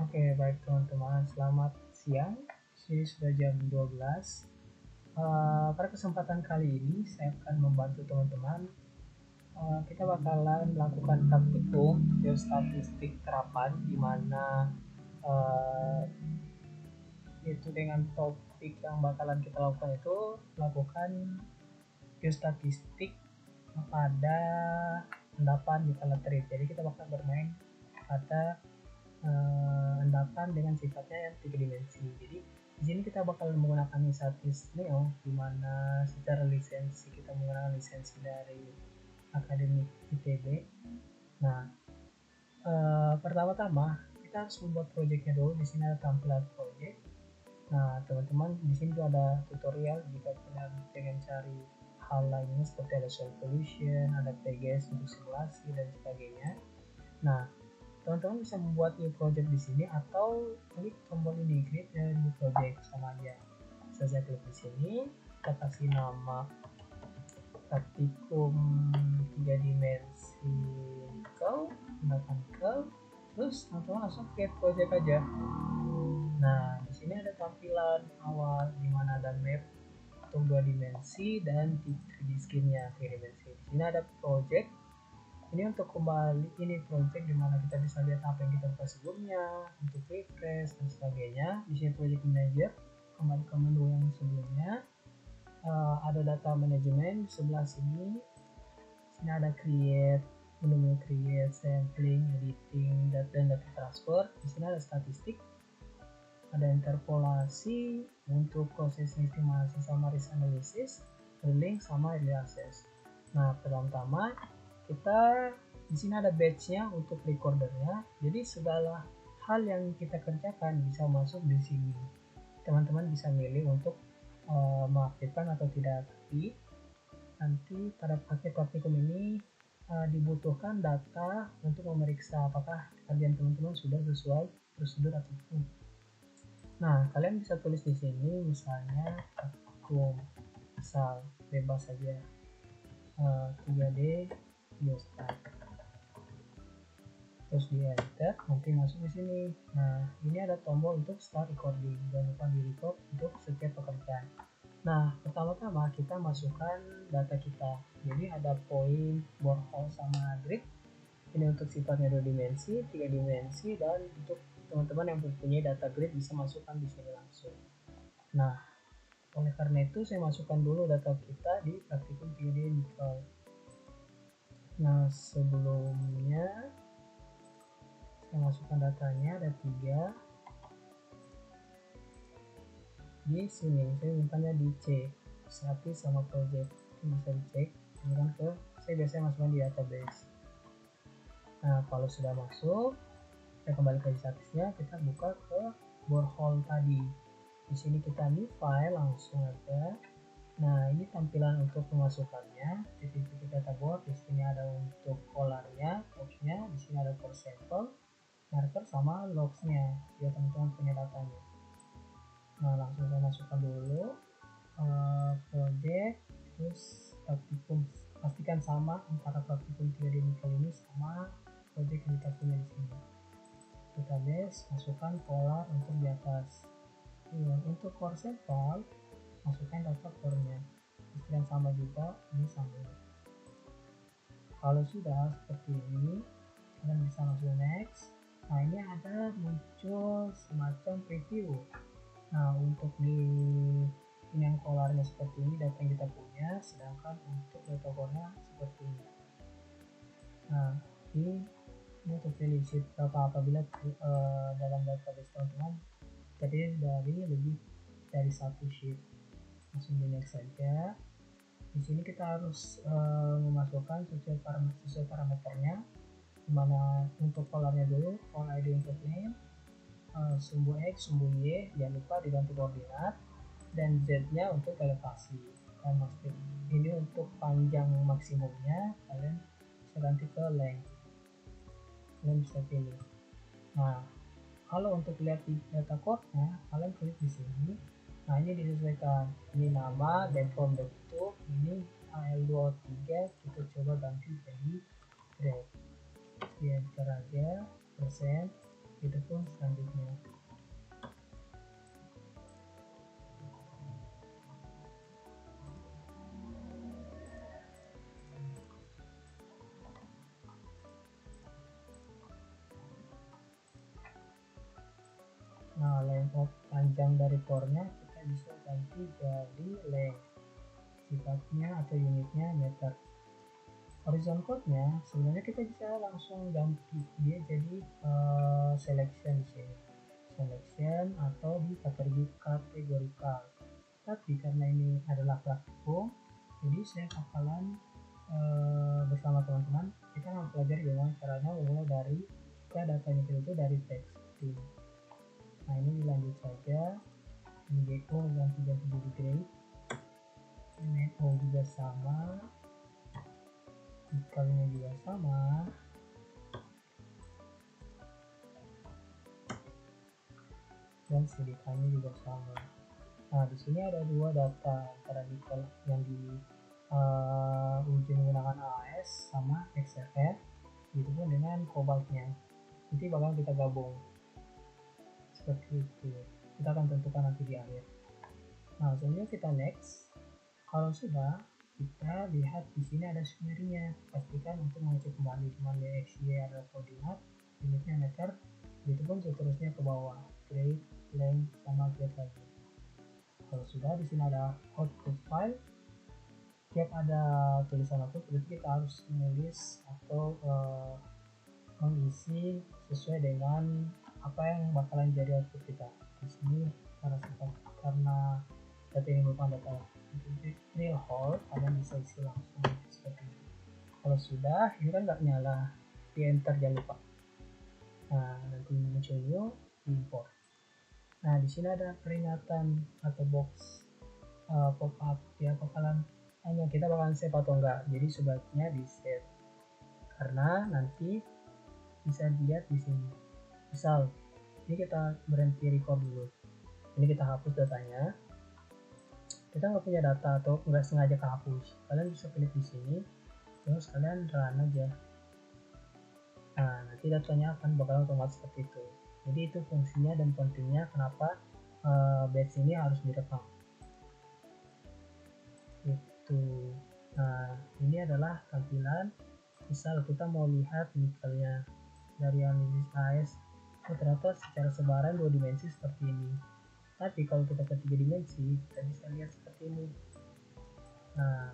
Oke, baik teman-teman, selamat siang. Sini sudah jam 12. Pada kesempatan kali ini saya akan membantu teman-teman. Kita bakalan melakukan praktikum geostatistik terapan, di mana itu dengan topik yang bakalan kita lakukan itu melakukan geostatistik pada endapan di Laterit. Jadi kita bakal bermain pada endapan dengan sifatnya yang 3 dimensi. Jadi di sini kita bakal menggunakan Isatis Neo, di mana secara lisensi kita menggunakan lisensi dari Akademik ITB. Nah, pertama-tama kita harus membuat projectnya dulu. Di sini ada tampilan project. Nah, teman-teman, di sini juga ada tutorial jika kalian pengen cari hal lainnya seperti ada soil pollution, ada PGS untuk simulasi dan sebagainya. Nah, teman-teman bisa membuat new project di sini atau klik tombol ini, create a new project, sama aja. Saya klik di sini, kita kasih nama praktikum 3 dimensi curve, terus teman-teman langsung create project aja. Nah, di sini ada tampilan awal di mana ada map untuk 2 dimensi dan 3D skinnya 3 dimensi. Di sini ada project. Ini untuk kembali, ini project dimana kita bisa lihat apa yang kita buat sebelumnya, untuk refresh dan sebagainya. Di sini project manager, kembali ke menu yang sebelumnya. Ada data management di sebelah sini. Sini ada create, menu create, sampling, editing, dan data transfer. Di sini ada statistik, ada interpolasi untuk proses estimasi sama risk analysis, link sama early access. Nah, pertama-tama kita di sini ada batch-nya untuk recordernya. Jadi segala hal yang kita kerjakan bisa masuk di sini. Teman-teman bisa milih untuk mengaktifkan atau tidak. Tapi nanti pada praktikum ini dibutuhkan data untuk memeriksa apakah kajian teman-teman sudah sesuai prosedur atau tidak. Nah, kalian bisa tulis di sini misalnya praktikum asal bebas saja 3D geostat, terus di enter, nanti masuk di sini. Nah, ini ada tombol untuk start recording, jangan lupa di record untuk setiap pekerjaan. Nah, pertama-tama kita masukkan data kita. Jadi ada point, borehole, sama grid. Ini untuk sifatnya 2 dimensi, 3 dimensi, dan untuk teman-teman yang mempunyai data grid bisa masukkan di sini langsung. Nah, oleh karena itu saya masukkan dulu data kita di praktikum 3D nickel. Nah, sebelumnya saya masukkan datanya, ada 3 di sini. Saya mintanya di C, statis sama project. Ini bisa dicek, kemudian saya biasanya masukkan di database. Nah, kalau sudah masuk, saya kembali ke statisnya, kita buka ke borehole tadi. Di sini kita new file, langsung aja. Nah, ini tampilan untuk pemasukannya. Titik-titik data board, di sini ada untuk colornya, boxnya, di sini ada for sample, marker sama logsnya, biar teman-teman punya datanya. Nah, langsung saya masukkan dulu project, terus praktikum, pastikan sama antara praktikum 3D nickel ini sama project yang kita punya di sini. Database, masukkan pola untuk di atas. Untuk core sample, masukkan data core-nya, dan sama juga ini sama. Kalau sudah seperti ini, kalian bisa langsung next. Nah, ini ada muncul semacam preview. Nah, untuk di ini yang colornya seperti ini, data yang kita punya, sedangkan untuk data core-nya seperti ini. Nah, ini untuk pilih sheet berapa apabila dalam database teman-teman terdiri dari lebih dari 1 sheet. Langsung di next saja. Di sini kita harus memasukkan sesuai parameternya, dimana untuk colornya dulu, call ID untuk name, sumbu X, sumbu Y, jangan lupa diganti koordinat, dan Z-nya untuk elevasi. Dan ini untuk panjang maksimumnya, kalian bisa ganti ke length. Kalian bisa pilih. Nah, kalau untuk lihat di data code-nya, kalian klik di sini. Nah, ini disesuaikan. Ini nama dan form bentuk. Ini AL23, kita coba ganti jadi grade. Di enter aja, persen. Itu pun selanjutnya. Nah, length of panjang dari core-nya kita bisa ganti jadi length, sifatnya atau unitnya meter. Horizon code-nya sebenarnya kita bisa langsung ganti dia jadi selection di sini, selection atau di kategorical. Tapi karena ini adalah praktikum, jadi saya bakalan bersama teman-teman kita mempelajari bagaimana caranya mulai dari kita datanya itu dari teks ini. Nah, ini dilanjut saja. Ini GO ganti jadi grade, NO juga sama, tikalnya juga sama, dan CDK-nya juga sama. Nah, di sini ada dua data antara nikel yang di uji menggunakan AAS sama XRF, itu pun dengan kobaltnya. Nanti bakal kita gabung seperti itu. Kita akan tentukan nanti di akhir. Nah, selanjutnya kita next. Kalau sudah, kita lihat di sini ada summary-nya. Pastikan untuk mengecek kembali di mana x, y adalah koordinat, unitnya meter, itu pun seterusnya ke bawah, grade, length, sama grade lagi. Kalau sudah, di sini ada output file. Tiap ada tulisan output, berarti kita harus menulis atau mengisi sesuai dengan apa yang bakalan jadi output kita. Di sini karena data ini merupakan data real whole, kalian bisa isi langsung seperti ini. Kalau sudah, ini kan nggak nyala, di enter jangan lupa. Nah, nanti muncul new, import. Nah, di sini ada peringatan atau box pop up ya, bakalan hanya kita bakalan save atau enggak. Jadi sebaiknya di save karena nanti bisa dilihat di sini. Misal, ini kita berhenti record dulu. Ini kita hapus datanya. Kita nggak punya data atau nggak sengaja kehapus. Kalian bisa klik di sini, terus kalian run aja. Nah, nanti datanya akan bakal otomatis seperti itu. Jadi itu fungsinya dan pentingnya kenapa batch ini harus direkam. Itu. Nah, ini adalah tampilan. Misal kita mau lihat nikelnya dari analisis AS, ternyata secara sebaran 2 dimensi seperti ini. Tapi kalau kita ke 3 dimensi, kita bisa lihat seperti ini. Nah,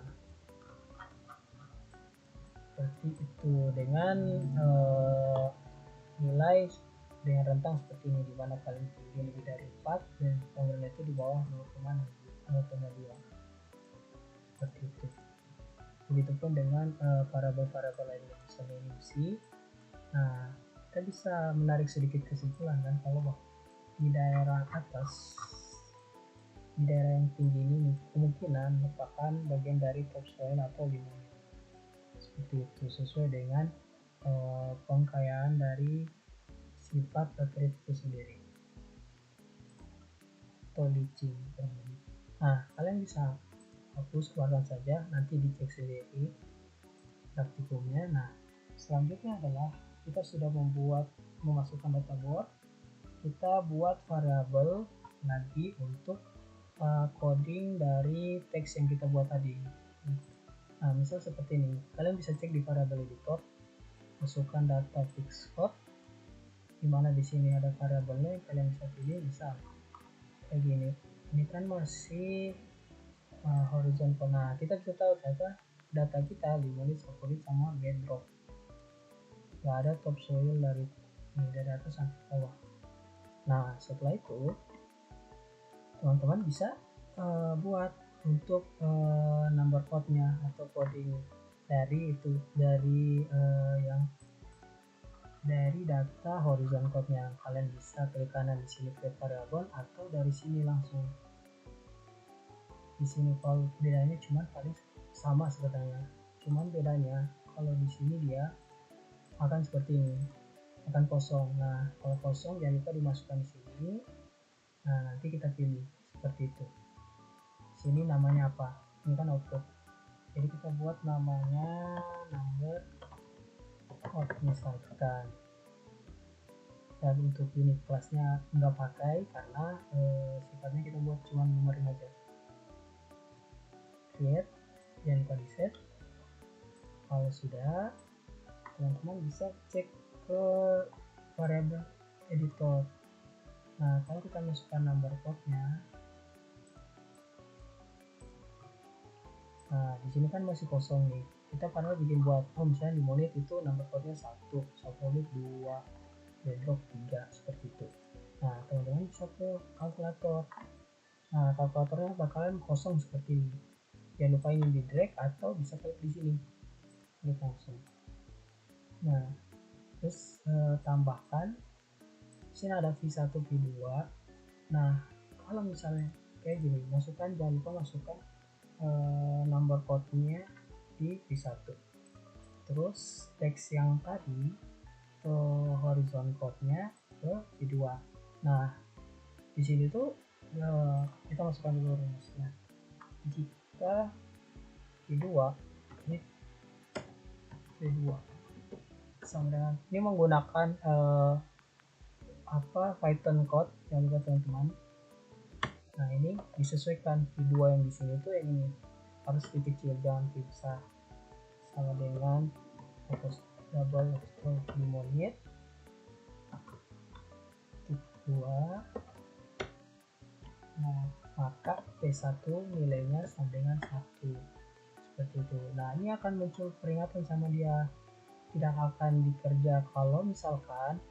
seperti itu dengan nilai dengan rentang seperti ini, di mana paling tinggi lebih dari 4 dan yang itu di bawah 0,2. Seperti itu. Begitupun dengan variabel-variabel lainnya, misalnya ini isi. Nah, kita bisa menarik sedikit kesimpulan kan kalau di daerah atas, di daerah yang tinggi ini kemungkinan merupakan bagian dari topsoil atau linoleum. Seperti itu, sesuai dengan pengkayaan dari sifat baterai itu sendiri atau licin. Nah, kalian bisa hapus, keluarkan saja, nanti dicek sendiri praktikumnya. Nah, selanjutnya adalah kita sudah memasukkan data board, kita buat variabel lagi untuk coding dari teks yang kita buat tadi. Nah, misal seperti ini, kalian bisa cek di variabel editor, masukkan data fix code, dimana di sini ada variabelnya, kalian bisa pilih misal kayak gini. Ini kan masih horizontal. Nah, kita bisa tahu ternyata data kita limolit, sapolit, sama bedrock. Gak ada topsoil dari atas sampai bawah. Nah, setelah itu teman-teman bisa buat untuk number code-nya atau coding dari itu, dari yang dari data horizon code-nya. Kalian bisa klik kanan di sini create variable atau dari sini langsung. Di sini kalau bedanya cuma paling sama sebetulnya, cuman bedanya kalau di sini dia akan seperti ini, akan kosong. Nah, kalau kosong jangan lupa dimasukkan di sini. Nah, nanti kita pilih seperti itu. Sini namanya apa? Ini kan output. Jadi kita buat namanya number out misalkan. dan untuk unit kelasnya nggak pakai karena sifatnya kita buat cuma numerin aja. Create, jangan lupa di set. Kalau sudah, teman-teman bisa cek ke variabel editor. Nah, kalau kita masukkan number code-nya, nah di sini kan masih kosong nih. Kita padahal bikin buat, misalnya di monit itu number code-nya 1, submonit 2, bedrock 3, seperti itu. Nah, teman-teman bisa ke kalkulator. Nah, kalkulatornya bakalan kosong seperti ini. Jangan lupa ini di drag atau bisa klik di sini. Klik langsung. Nah, terus tambahkan. Sini ada V1, V2. Nah, kalau misalnya kayak gini, jangan lupa masukkan number code-nya di V1. Terus teks yang tadi ke horizon code-nya ke V2. Nah, di sini tuh kita masukkan dulu rumusnya. Jika V2 ini V2 sama dengan ini menggunakan Python code yang juga teman-teman. Nah, ini disesuaikan V2 yang di sini tuh yang ini harus V kecil, jangan V besar. Sama dengan double stroke di monit 2. Nah, maka P1 nilainya sama dengan 1 seperti itu. Nah, ini akan muncul peringatan sama dia, tidak akan dikerja kalau misalkan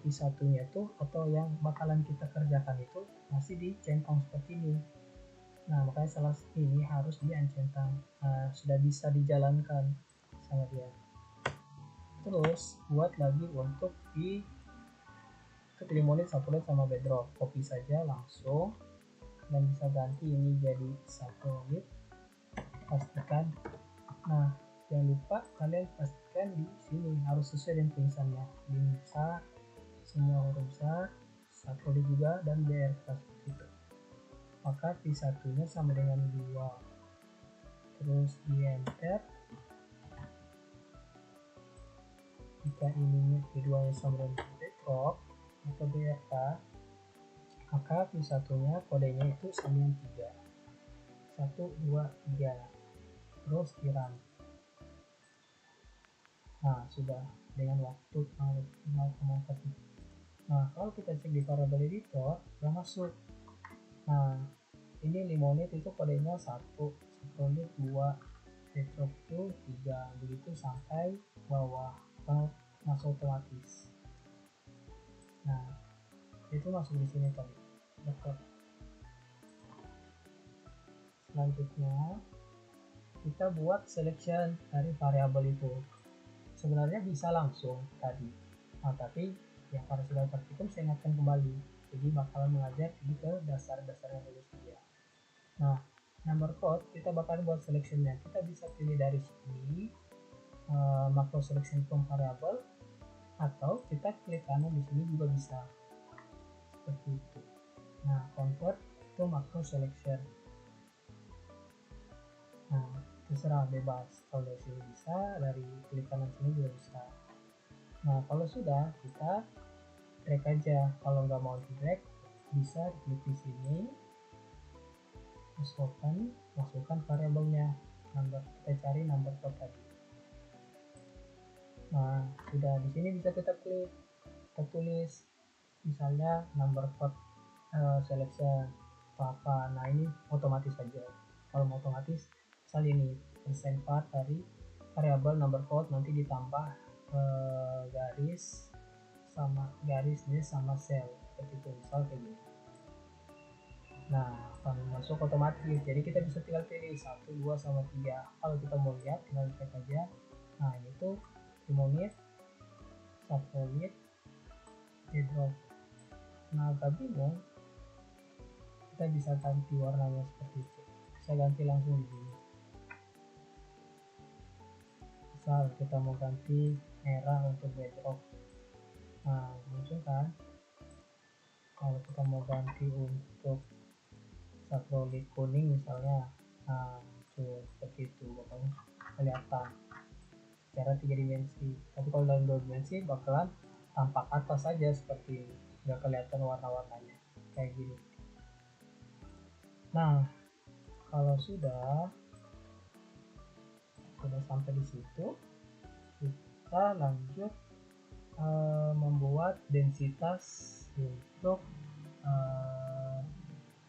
V1 nya tuh atau yang bakalan kita kerjakan itu masih dicentang seperti ini. Nah, makanya salah ini harus di-uncentang. Sudah bisa dijalankan sama dia. Terus buat lagi untuk di monit, submonit sama bedrock, copy saja langsung dan bisa ganti ini jadi submonit. Pastikan. Nah, jangan lupa kalian pastikan di sini harus sesuai dengan tulisannya, bisa semua huruf besar, submonit juga, dan BR seperti itu. Maka V1 nya sama dengan 2. Terus di enter. Jika ininya V2 nya sama dengan bedrock atau BRK, maka V1 nya kodenya itu sama dengan 3. 1, 2, 3. Terus di run. Nah, sudah dengan waktu 0,4. Nah, kalau kita cek di variable editor, sudah masuk. Nah, ini limonit itu kodenya 1, submonit 2, bedrock 3, begitu sampai bawah, masuk otomatis. Nah, itu masuk di sini tadi. Dekat. Selanjutnya, kita buat selection dari variabel itu. Sebenarnya bisa langsung tadi, tapi yang para sudah praktikum saya ingatkan kembali, jadi bakalan mengajar ini ke dasar-dasarnya dulu saja. Nah, number code kita bakal buat selectionnya. Kita bisa pilih dari sini macro selection from variable, atau kita klik kanan di sini juga bisa seperti itu. Nah, convert to macro selection. Nah, terserah, bebas. Kalau dari sini bisa, dari klik kanan sini juga bisa. Nah, kalau sudah, kita drag aja. Kalau nggak mau di drag, bisa klik di sini, terus open, masukkan variabelnya. Kita cari number code tadi. Nah, sudah di sini bisa kita klik, kita tulis misalnya number code selection apa. Nah, ini otomatis saja. Kalau mau otomatis, misal ini persen part dari variabel number code, nanti ditambah garis sama sel seperti itu, misal kayak gini. Nah, akan masuk otomatis, jadi kita bisa tinggal pilih 1, 2, sama 3. Kalau kita mau lihat, tinggal cek aja. Nah, ini tuh limonit, submonit, bedrock. Nah, agak bingung, kita bisa ganti warnanya seperti itu. Bisa ganti langsung di sini. Misal kita mau ganti merah untuk bedrock. Nah, muncul kan. Kalau kita mau ganti untuk submonit kuning misalnya, nah muncul seperti itu, bakalan kelihatan secara 3 dimensi. Tapi kalau dalam 2 dimensi bakalan tampak atas saja seperti ini, nggak kelihatan warna-warnanya kayak gini. Nah, kalau sudah sampai di situ, kita lanjut membuat densitas untuk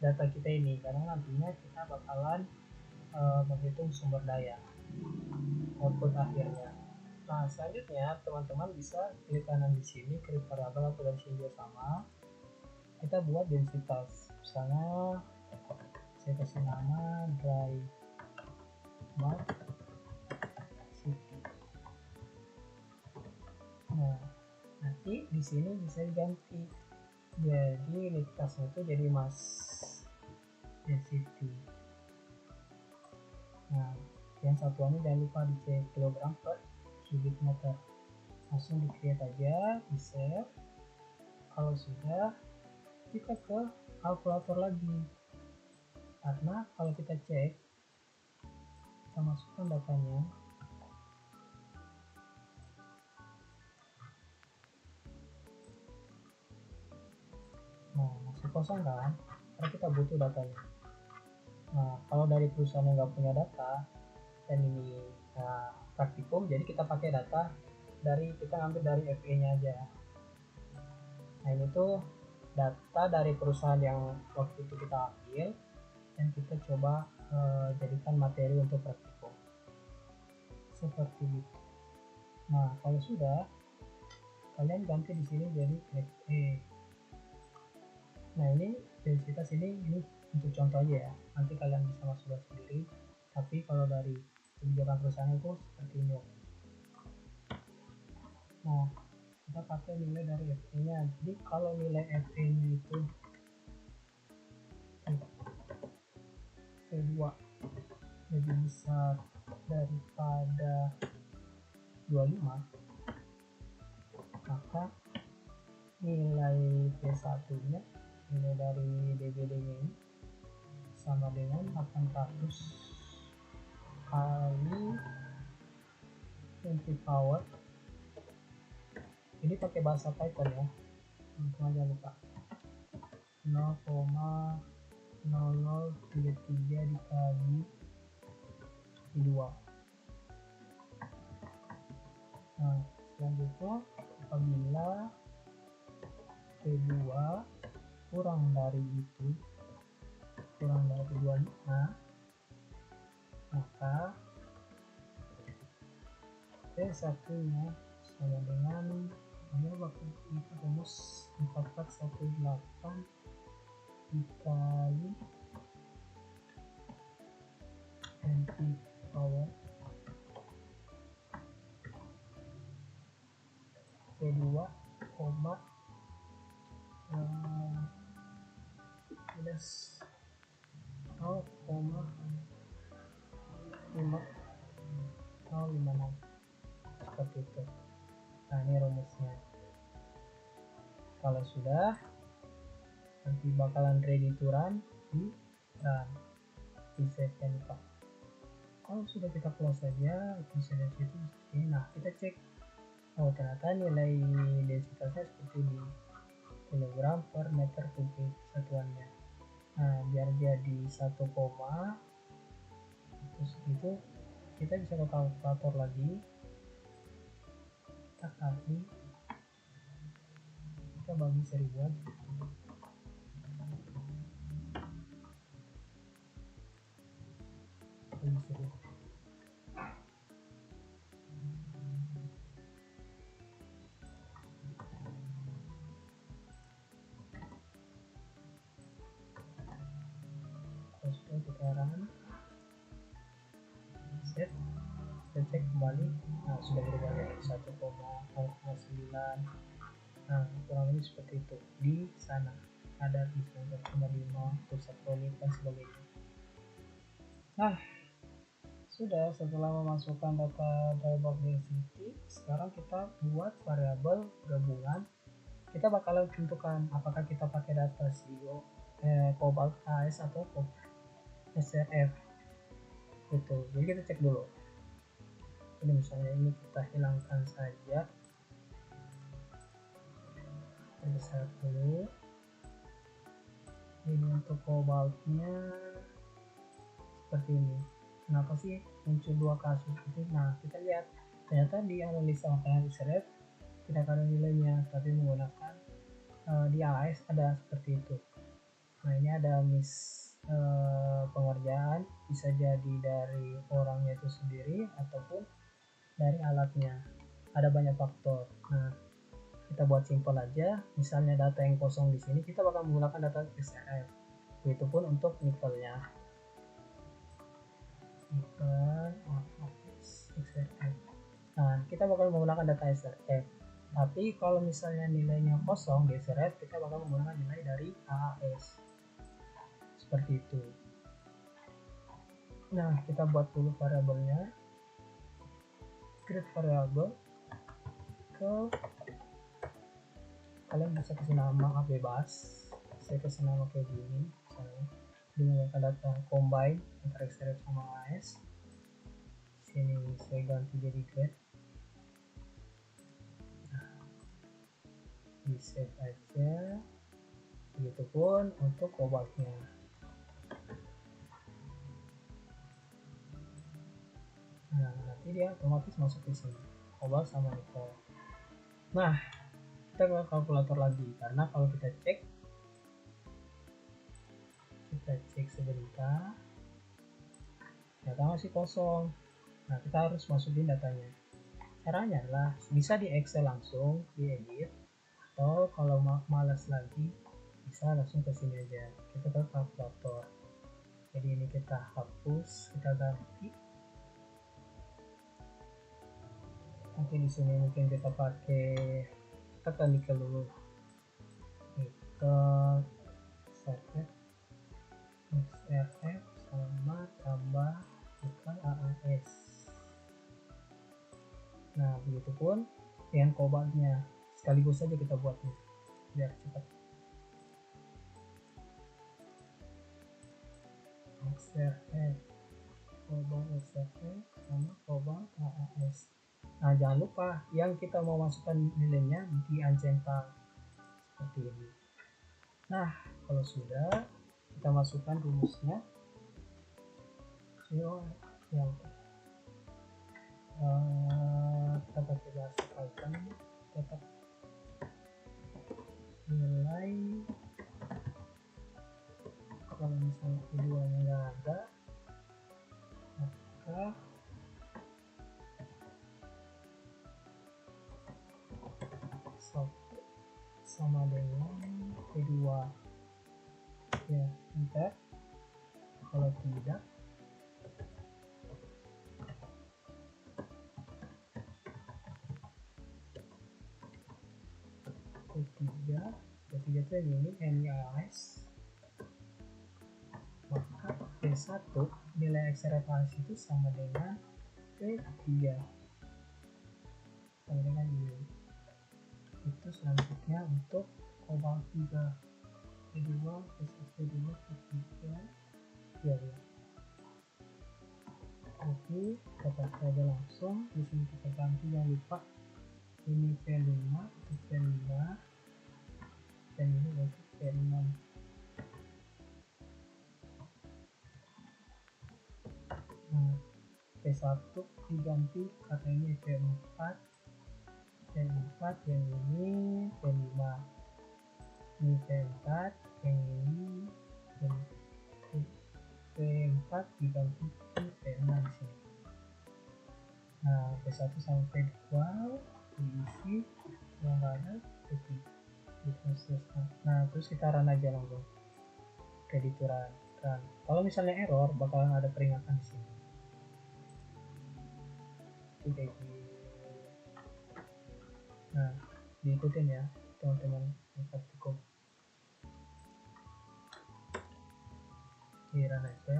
data kita ini, karena nantinya kita bakalan menghitung sumber daya output akhirnya. Nah, selanjutnya teman-teman bisa klik kanan di sini, klik variabel atau dari sini juga sama. Kita buat densitas, misalnya saya kasih nama dry bulk city. Nah, nanti di sini bisa diganti, jadi unitasnya itu jadi mass density. Nah, yang satuannya jangan lupa dicek kilogram per cubic meter. Langsung di create aja, di save. Kalau sudah, kita ke kalkulator lagi, karena kalau kita cek, kita masukkan datanya. Nah, masih kosong kan, karena kita butuh datanya. Nah, kalau dari perusahaan yang nggak punya data dan ini praktikum, jadi kita pakai data dari, kita ngambil dari FE nya aja. Nah, ini tuh data dari perusahaan yang waktu itu kita ambil dan kita coba jadikan materi untuk praktikum seperti itu. Nah, kalau sudah, kalian ganti di sini jadi FE. Nah, ini densitas ini untuk contoh aja ya, nanti kalian bisa masukkan sendiri, tapi kalau dari kebijakan perusahaan itu seperti ini. Nah, kita pakai nilai dari FE nya, jadi kalau nilai FE nya itu V2 lebih besar daripada 25, maka nilai V1 nya, nilai dari DBD nya ini sama dengan 800 kali 20 power. Ini pakai bahasa Python ya, jangan lupa, 0,0033 dikali 2. Nah, selanjutnya apabila V2 kurang dari itu, kurang dari 25, maka V1 nya sama dengan, dia bakal kita rumus 4418 dikali 20 power V2 minus 0,5056 seperti itu. Nah, ini rumusnya. Kalau sudah, nanti bakalan ready to run, di save kan lupa. Kalau sudah kita close saja, bisa dari situ. Nah, kita cek, oh ternyata nilai densitasnya seperti ini, kilogram per meter kubik satuannya. Nah, biar jadi 1, terus itu kita bisa ke kalkulator lagi, kita kali, kita bagi 1000 aja. Bagi 1000. Terus kita run, set, kita cek kembali. Nah, sudah berubah dari 1,09. Nah, kurang lebih seperti itu. Di sana ada di 1,5 pusat pronik dan sebagainya. Nah, sudah, setelah memasukkan data dry bulk density, sekarang kita buat variabel gabungan. Kita bakalan tentukan apakah kita pakai data CO, cobalt AS atau SRF gitu. Jadi kita cek dulu. Ini misalnya ini kita hilangkan saja. Besar dulu. Ini untuk kobaltnya seperti ini. Kenapa sih muncul dua kasus itu? Nah, kita lihat ternyata di analisa makanan diseret tidak ada nilainya, tapi menggunakan di AS ada seperti itu. Nah, ini ada pengerjaan, bisa jadi dari orangnya itu sendiri ataupun dari alatnya. Ada banyak faktor. Nah, kita buat simpel aja. Misalnya data yang kosong di sini, kita bakal menggunakan data XRF. Begitupun untuk nikelnya. Nikel XRF. Nah, kita bakal menggunakan data XRF. Tapi kalau misalnya nilainya kosong di XRF, kita bakal menggunakan nilai dari AAS. Seperti itu. Nah, kita buat dulu variabelnya. Create variabel ke kalian bisa kasih nama bebas. Saya kasih nama kayak gini misalnya, dengan data combine antara XRF sama AS. Sini saya ganti jadi grade. Nah, di save aja. Begitupun untuk kobaltnya. Nah, nanti dia otomatis masuk di sini, kobalt sama nikel. Nah, kita ke kalkulator lagi, karena kalau kita cek sebentar, data masih kosong. Nah, kita harus masukin datanya. Caranya adalah bisa di Excel langsung diedit, atau kalau malas lagi bisa langsung ke sini aja, kita ke kalkulator. Jadi ini kita hapus, kita ganti. Nanti di sini mungkin kita pakai kata nikel dulu. Nikel XRF sama tambah nikel AAS. Nah, begitupun dengan kobaltnya. Sekaligus saja kita buatnya biar cepat. XRF, kobalt XRF sama kobalt AAS. Nah, jangan lupa yang kita mau masukkan nilainya di uncentang seperti ini. Nah, kalau sudah, kita masukkan rumusnya. Yang kita pakai bahasa Python, tetap nilai. Kalau misalnya keduanya nggak ada, maka satu sama dengan kedua. Ya, enter. Kalau tidak, ketiga itu yang ini NIAS, maka P1 nilai XRF itu sama dengan P3 sama dengan ini. Itu selanjutnya untuk kobalt 3 P2 P2 P3 ya. Oke, kita pakai aja langsung. Di sini kita ganti, jangan lupa ini P5 untuk P5 dan ini untuk P6. Nah, P1 diganti karena ini P4 yang ini P5, ini P4 yang ini P4 diganti P6 di sini. Nah, P1 sampai P2 diisi, yang ada P3 diproses. Nah, terus kita run aja langsung kedituran. Kalau misalnya error, bakalan ada peringatan di sini. Oke, nah, diikutin ya teman-teman yang praktikum. Run aja.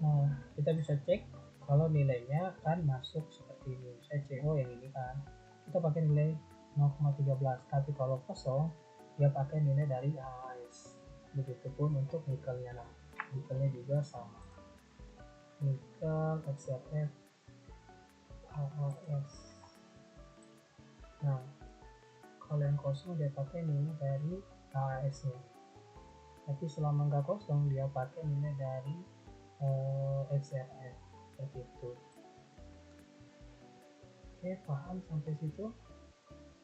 Nah, kita bisa cek kalau nilainya kan masuk seperti ini. Saya CO yang ini kan, kita pakai nilai 0,13, tapi kalau kosong dia pakai nilai dari AAS. Begitupun untuk nikelnya. Nah, nikelnya juga sama, nikel XRF AAS. Nah, kalau yang kosong dia pakai nilai dari AS nya, tapi selama nggak kosong dia pakai nilai dari XRF, seperti itu. Oke, paham sampai situ?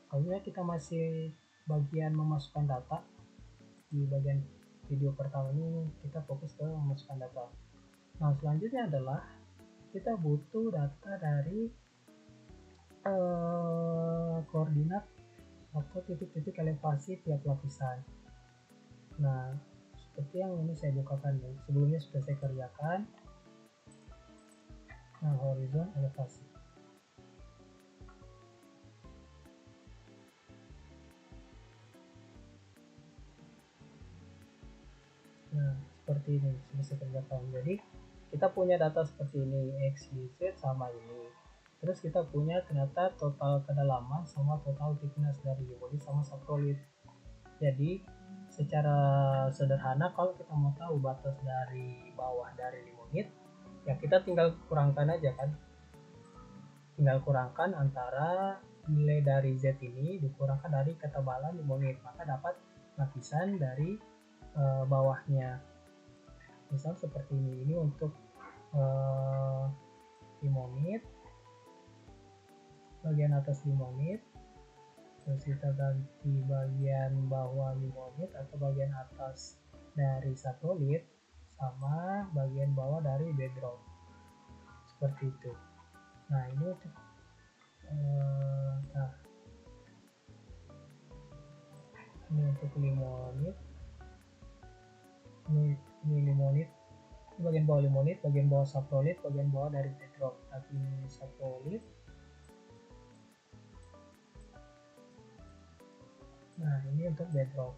Kalau kita masih bagian memasukkan data. Di bagian video pertama ini kita fokus ke memasukkan data. Nah, selanjutnya adalah kita butuh data dari koordinat atau titik-titik elevasi tiap lapisan. Nah, seperti yang ini saya bukakan ya. Sebelumnya sudah saya kerjakan. Nah, horizon elevasi. Nah, seperti ini sudah saya kerjakan. Jadi kita punya data seperti ini, X, Y, Z sama ini. Terus kita punya ternyata total kedalaman sama total thickness dari limonit sama subsolid. Jadi secara sederhana kalau kita mau tahu batas dari bawah dari limonit, ya kita tinggal kurangkan aja kan. Tinggal kurangkan antara nilai dari Z ini dikurangkan dari ketebalan limonit, maka dapat lapisan dari bawahnya. Misal seperti ini untuk limonit, bagian atas limonit, terus kita ganti bagian bawah limonit atau bagian atas dari subsolid sama bagian bawah dari bedrock, seperti itu. Nah, ini untuk ini untuk limonit, ini limonit, ini bagian bawah limonit, bagian bawah subsolid, bagian bawah dari bedrock. Tapi ini subsolid. Nah, ini untuk bedrock.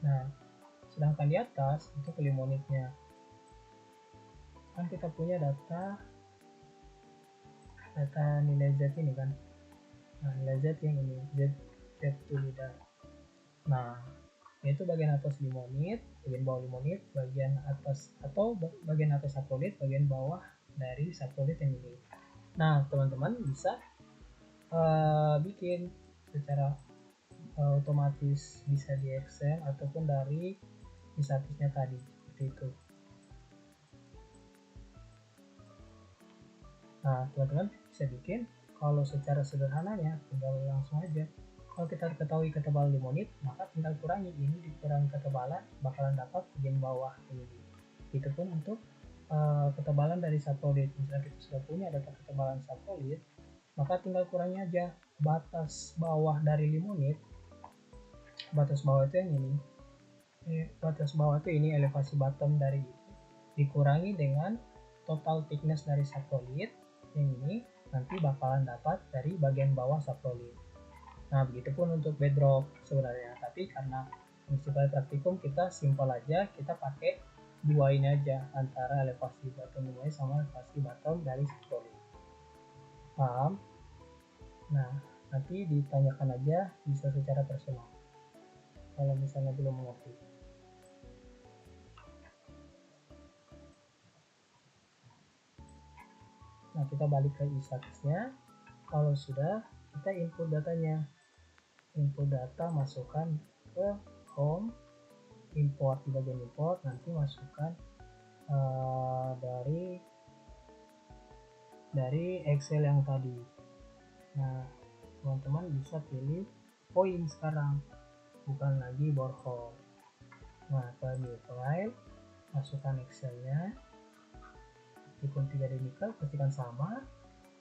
Nah, sedangkan di atas itu limonitnya. Kan kita punya data nilai Z ini kan. Nah, nilai Z yang ini, Z2 leader. Nah, yaitu bagian atas limonit, bagian bawah limonit, bagian atas atau bagian atas subsolid, bagian bawah dari subsolid yang ini. Nah, teman-teman bisa bikin secara otomatis, bisa di Excel ataupun dari statisnya tadi, seperti itu. Nah, teman-teman bisa bikin. Kalau secara sederhananya tinggal langsung aja. Kalau kita ketahui ketebalan limonit, maka tinggal kurangi ini, dikurangi ketebalan bakalan dapat bagian bawah ini. Itu pun untuk ketebalan dari subsolid. Misalnya kita sudah punya data ketebalan subsolid, maka tinggal kurangi aja batas bawah dari limonit. Batas bawah itu yang ini. Batas bawah itu ini elevasi bottom dari itu dikurangi dengan total thickness dari subsolid yang ini, nanti bakalan dapat dari bagian bawah subsolid. Nah, begitupun untuk bedrock sebenarnya, tapi karena prinsipal praktikum kita simpel aja, kita pakai dua ini aja, antara elevasi bottom limonit sama elevasi bottom dari subsolid. Paham? Nah, nanti ditanyakan aja, bisa secara personal kalau misalnya belum mengerti. Nah, kita balik ke e-statisnya. Kalau sudah, kita input datanya. Input data, masukkan ke home, import, di bagian import, nanti masukkan dari Excel yang tadi. Nah, teman-teman bisa pilih poin sekarang, bukan lagi borehole. Nah, ke new file, masukkan Excelnya, tipun 3 demikian, pastikan sama,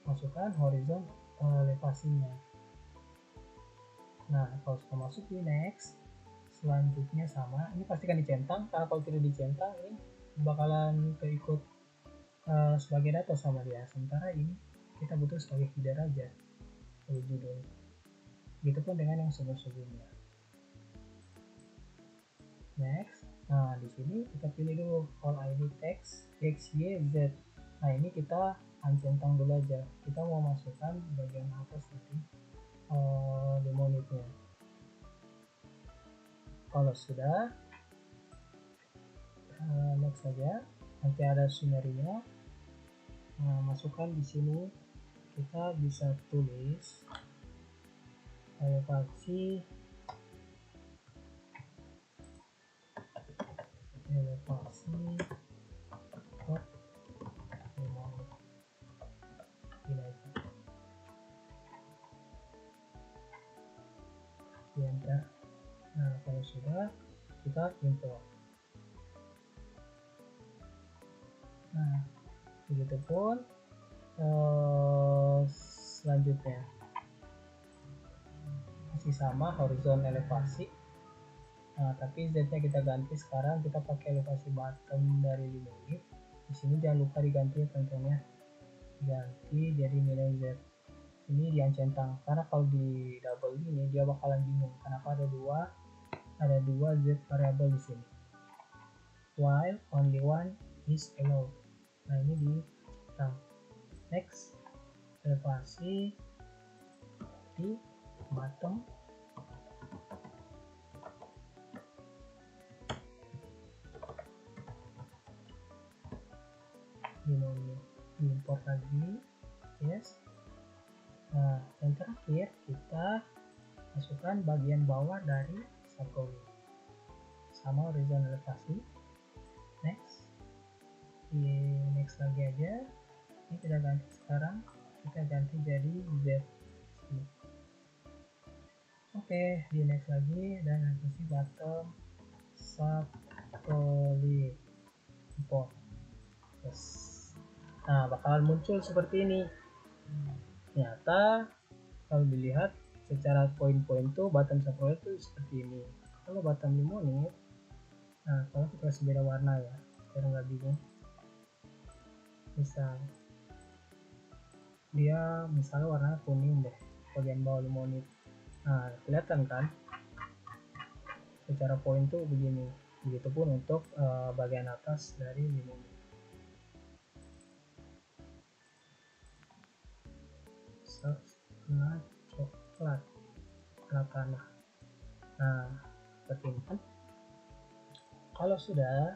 masukkan horizon elevasinya. Nah, kalau sudah masuk di next, selanjutnya sama, ini pastikan dicentang, karena kalau tidak dicentang ini bakalan keikut sebagai data sama dia. Sementara ini kita butuh sebagai header aja, sebagai judul. Begitupun dengan yang sebelumnya. Next, nah di sini kita pilih dulu all ID text X, Y, Z. Nah, ini kita uncentang dulu aja. Kita mau masukkan bagian atas nanti limonitnya. Kalau sudah, next saja. Nanti ada summary-nya. Nah, masukkan di sini, kita bisa tulis elevasi top limonit ini aja, di enter. Nah, kalau sudah, kita import. Nah, begitupun selanjutnya masih sama horizon elevasi. Nah, tapi Z-nya kita ganti, sekarang kita pakai elevasi bottom dari limonit. Di sini jangan lupa diganti ya teman-teman ya, ganti jadi nilai Z. Ini diancentang, karena kalau di double ini dia bakalan bingung kenapa ada dua Z variabel di sini. While only one is allowed. Nah, ini di next elevasi di bottom import lagi, yes. Nah, yang terakhir kita masukkan bagian bawah dari subcoil sama horizon elevasi. Next lagi aja, ini kita ganti, sekarang kita ganti jadi Z. Oke, di next lagi dan elevasi bottom subcoil import, yes. Nah, bakalan muncul seperti ini. Ternyata kalau dilihat secara poin-poin tuh bottom subcoil itu seperti ini. Kalau bottom limonit, nah kalau kita kasih beda warna ya biar nggak bingung. Misal dia misalnya warnanya kuning deh bagian bawah limonit. Nah, kelihatan kan secara poin tuh begini. Begitupun untuk bagian atas dari limonit. Warna coklat, warna tanah. Nah, seperti ini kan. Kalau sudah,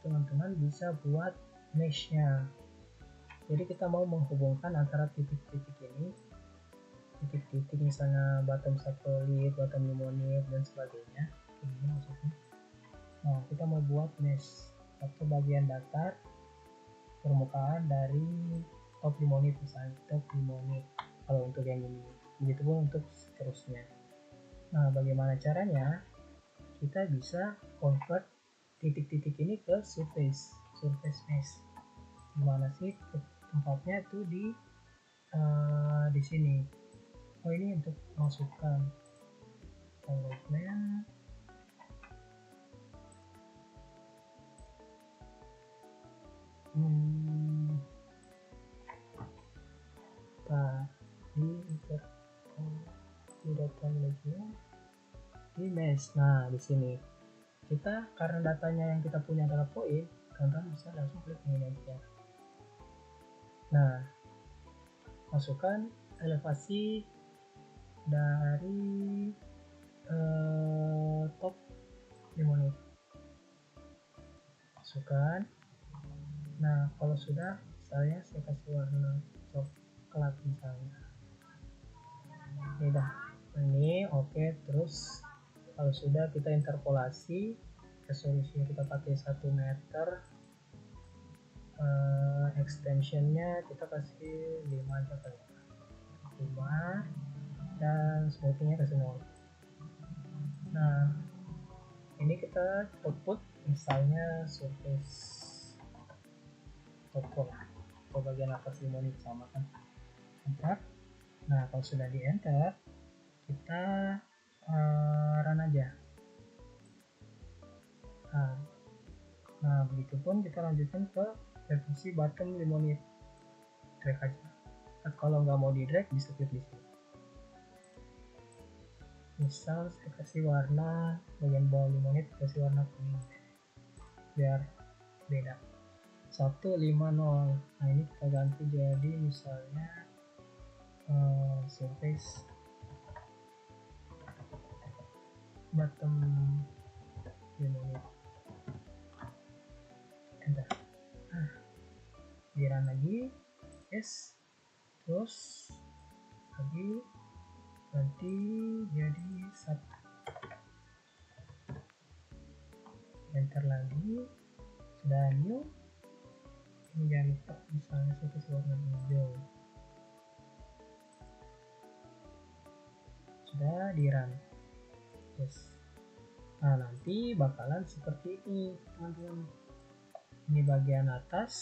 teman-teman bisa buat mesh-nya. Jadi kita mau menghubungkan antara titik-titik ini, titik-titik misalnya bottom subcoil, bottom limonit dan sebagainya. Ini maksudnya. Nah, kita mau buat mesh atau bagian datar permukaan dari top limonit, misalnya top limonit kalau untuk yang ini, begitupun untuk seterusnya. Nah, bagaimana caranya? Kita bisa convert titik-titik ini ke surface mesh. Gimana sih tempatnya itu di sini. Oh, ini untuk masukkan color blend. Di data management di mesh. Nah, di sini kita karena datanya yang kita punya adalah poin, teman-teman bisa langsung klik ini aja. Nah, masukkan elevasi dari top limonit, masukkan. Nah, kalau sudah, saya kasih warna coklat misalnya. Ini dah, ini oke. Terus kalau sudah, kita interpolasi, resolusinya kita pakai 1 meter, extensionnya kita kasih 5 aja kali, 5, dan smoothingnya kasih 0. Nah, ini kita output misalnya surface toko atau bagian atas limonit sama kan, enter. Nah, kalau sudah di enter, kita run aja. Nah, begitupun kita lanjutkan ke revisi bottom limonit, drag aja. Nah, kalau nggak mau di drag bisa klik di sini. Misal saya kasih warna bagian bawah limonit, kasih warna kuning biar beda, 150. Nah, ini kita ganti jadi misalnya surface bottom limonit, enter. Nah, di run lagi, yes, terus lagi nanti jadi 1, enter lagi, sudah new. Ini jangan lupa misalnya saya kasih warna hijau, sudah di run, yes. Nah nanti bakalan seperti ini teman-teman. Ini bagian atas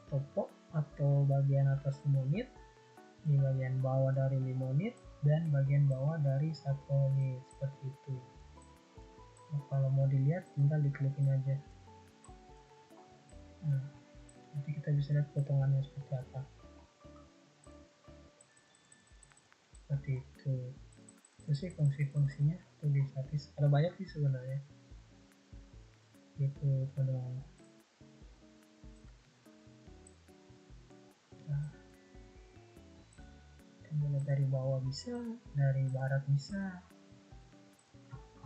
topo atau bagian atas limonit, ini bagian bawah dari limonit, dan bagian bawah dari saprolit, seperti itu. Nah, kalau mau dilihat tinggal diklikin aja. Nah, nanti kita bisa lihat potongannya seperti apa, seperti itu. Itu sih fungsi-fungsinya tulis statis, ada banyak sih sebenarnya gitu teman-teman. Nah, mulai dari bawah bisa, dari barat bisa,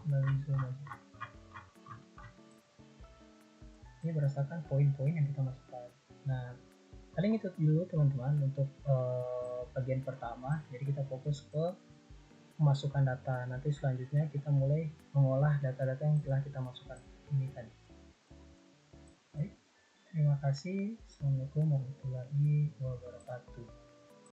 melalui zoom aja. Ini berdasarkan poin-poin yang kita masukkan. Nah, paling itu dulu teman-teman untuk bagian pertama. Jadi kita fokus ke memasukkan data. Nanti selanjutnya kita mulai mengolah data-data yang telah kita masukkan ini tadi. Baik, terima kasih. Assalamualaikum warahmatullahi wabarakatuh.